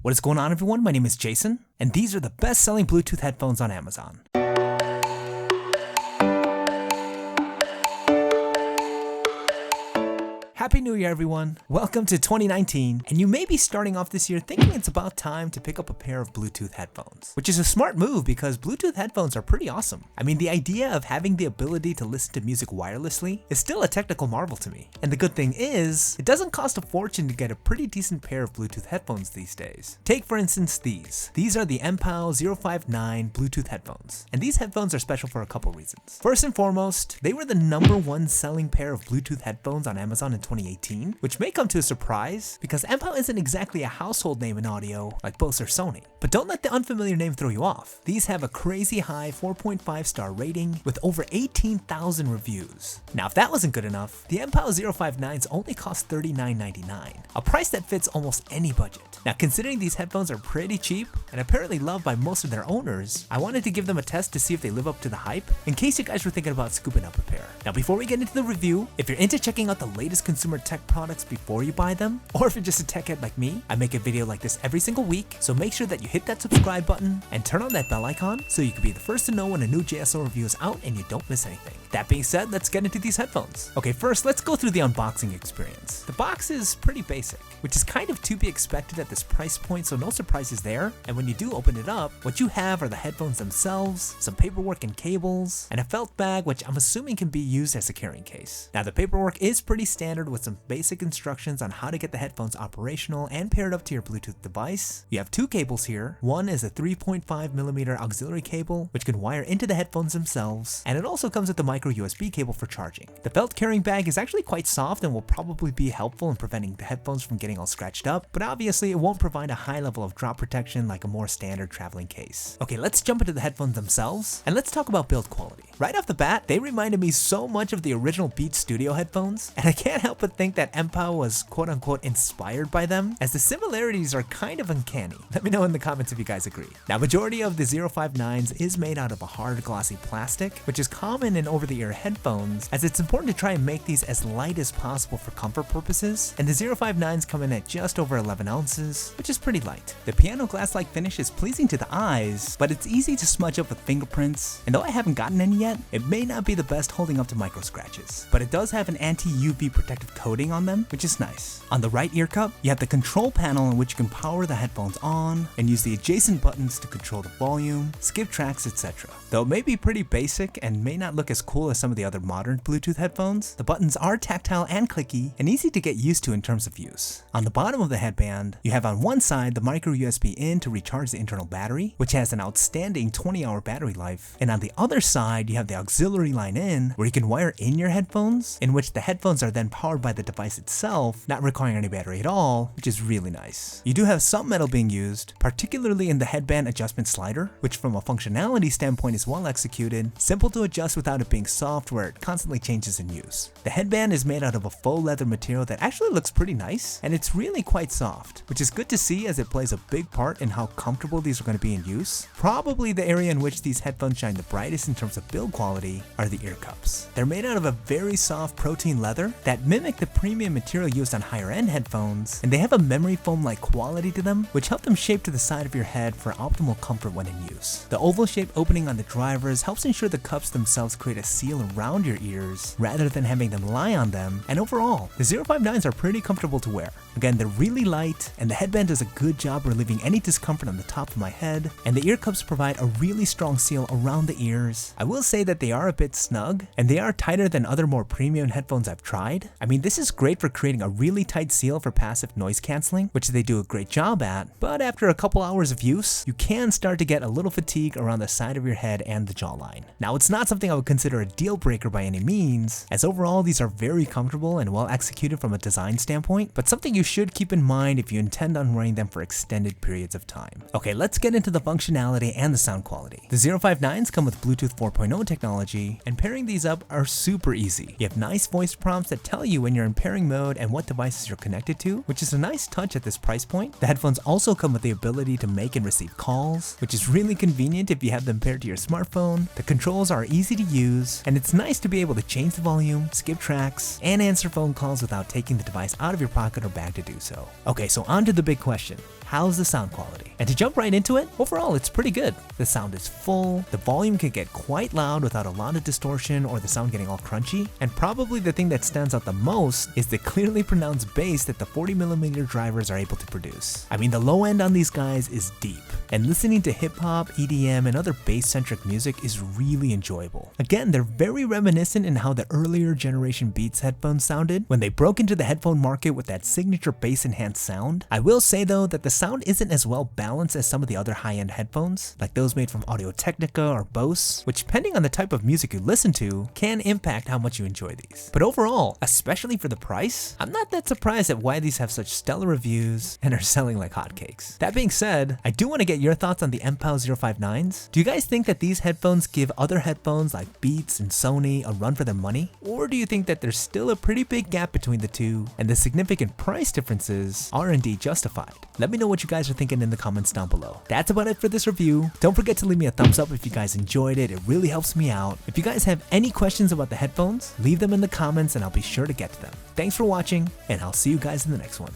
What is going on, everyone? My name is Jason, and these are the best-selling Bluetooth headphones on Amazon. Happy New Year, everyone. Welcome to 2019, and you may be starting off this year thinking it's about time to pick up a pair of Bluetooth headphones, which is a smart move because Bluetooth headphones are pretty awesome. I mean, the idea of having the ability to listen to music wirelessly is still a technical marvel to me. And the good thing is, it doesn't cost a fortune to get a pretty decent pair of Bluetooth headphones these days. Take, for instance, these. These are the MPOW 059 Bluetooth headphones, and these headphones are special for a couple reasons. First and foremost, they were the #1 selling pair of Bluetooth headphones on Amazon in 2018, which may come to a surprise because MPOW isn't exactly a household name in audio like Bose or Sony. But don't let the unfamiliar name throw you off. These have a crazy high 4.5 star rating with over 18,000 reviews. Now, if that wasn't good enough, the MPOW 059s only cost $39.99, a price that fits almost any budget. Now, considering these headphones are pretty cheap and apparently loved by most of their owners, I wanted to give them a test to see if they live up to the hype, in case you guys were thinking about scooping up a pair. Now, before we get into the review, if you're into checking out the latest consumer tech products before you buy them, or if you're just a tech head like me, I make a video like this every single week, so make sure that you hit that subscribe button and turn on that bell icon so you can be the first to know when a new JSO review is out and you don't miss anything. That being said, let's get into these headphones. Okay, first let's go through the unboxing experience. The box is pretty basic, which is kind of to be expected at this price point, so no surprises there. And when you do open it up, what you have are the headphones themselves, some paperwork and cables, and a felt bag which I'm assuming can be used as a carrying case. Now, the paperwork is pretty standard with some basic instructions on how to get the headphones operational and paired up to your Bluetooth device. You have two cables here. One is a 3.5mm auxiliary cable which can wire into the headphones themselves, and it also comes with the micro USB cable for charging. The felt carrying bag is actually quite soft and will probably be helpful in preventing the headphones from getting all scratched up, but obviously it won't provide a high level of drop protection like a more standard traveling case. Okay, let's jump into the headphones themselves and let's talk about build quality. Right off the bat, they reminded me so much of the original Beats Studio headphones, and I can't help but think that MPOW was quote-unquote inspired by them, as the similarities are kind of uncanny. Let me know in the comments if you guys agree. Now, majority of the 059s is made out of a hard glossy plastic, which is common in over-the-ear headphones, as it's important to try and make these as light as possible for comfort purposes, and the 059s come in at just over 11 ounces, which is pretty light. The piano glass-like finish is pleasing to the eyes, but it's easy to smudge up with fingerprints, and though I haven't gotten any yet, it may not be the best holding up to micro scratches, but it does have an anti-UV protective coating on them, which is nice. On the right ear cup, you have the control panel in which you can power the headphones on and use the adjacent buttons to control the volume, skip tracks, etc. Though it may be pretty basic and may not look as cool as some of the other modern Bluetooth headphones, the buttons are tactile and clicky and easy to get used to in terms of use. On the bottom of the headband, you have on one side the micro USB in to recharge the internal battery, which has an outstanding 20-hour battery life, and on the other side you have the auxiliary line in where you can wire in your headphones, in which the headphones are then powered by the device itself, not requiring any battery at all, which is really nice. You do have some metal being used, particularly in the headband adjustment slider, which from a functionality standpoint is well executed, simple to adjust without it being soft where it constantly changes in use. The headband is made out of a faux leather material that actually looks pretty nice, and it's really quite soft, which is good to see as it plays a big part in how comfortable these are going to be in use. Probably the area in which these headphones shine the brightest in terms of build quality are the ear cups. They're made out of a very soft protein leather that mimic the premium material used on higher end headphones, and they have a memory foam like quality to them, which help them shape to the side of your head for optimal comfort when in use. The oval shaped opening on the drivers helps ensure the cups themselves create a seal around your ears rather than having them lie on them, and overall, the 059s are pretty comfortable to wear. Again, they're really light, and the headband does a good job relieving any discomfort on the top of my head, and the ear cups provide a really strong seal around the ears. I will say that they are a bit snug, and they are tighter than other more premium headphones I've tried. I mean, this is great for creating a really tight seal for passive noise canceling, which they do a great job at, but after a couple hours of use, you can start to get a little fatigue around the side of your head and the jawline. Now, it's not something I would consider a deal breaker by any means, as overall these are very comfortable and well executed from a design standpoint, but something you should keep in mind if you intend on wearing them for extended periods of time. Okay, let's get into the functionality and the sound quality. The 059s come with Bluetooth 4.0 technology, and pairing these up are super easy. You have nice voice prompts that tell you when you're in pairing mode and what devices you're connected to, which is a nice touch at this price point. The headphones also come with the ability to make and receive calls, which is really convenient if you have them paired to your smartphone. The controls are easy to use, and it's nice to be able to change the volume, skip tracks, and answer phone calls without taking the device out of your pocket or bag bag to do so. Okay, so on to the big question. How's the sound quality? And to jump right into it, overall it's pretty good. The sound is full, the volume can get quite loud without a lot of distortion or the sound getting all crunchy, and probably the thing that stands out the most is the clearly pronounced bass that the 40mm drivers are able to produce. I mean, the low end on these guys is deep, and listening to hip hop, EDM, and other bass-centric music is really enjoyable. Again, they're very reminiscent in how the earlier generation Beats headphones sounded when they broke into the headphone market with that signature bass-enhanced sound. I will say though that the sound isn't as well balanced as some of the other high-end headphones, like those made from Audio-Technica or Bose, which depending on the type of music you listen to, can impact how much you enjoy these. But overall, especially for the price, I'm not that surprised at why these have such stellar reviews and are selling like hotcakes. That being said, I do want to get your thoughts on the MPOW 059s. Do you guys think that these headphones give other headphones like Beats and Sony a run for their money? Or do you think that there's still a pretty big gap between the two and the significant price differences are indeed justified? Let me know what you guys are thinking in the comments down below. That's about it for this review. Don't forget to leave me a thumbs up if you guys enjoyed it. It really helps me out. If you guys have any questions about the headphones, leave them in the comments and I'll be sure to get to them. Thanks for watching, and I'll see you guys in the next one.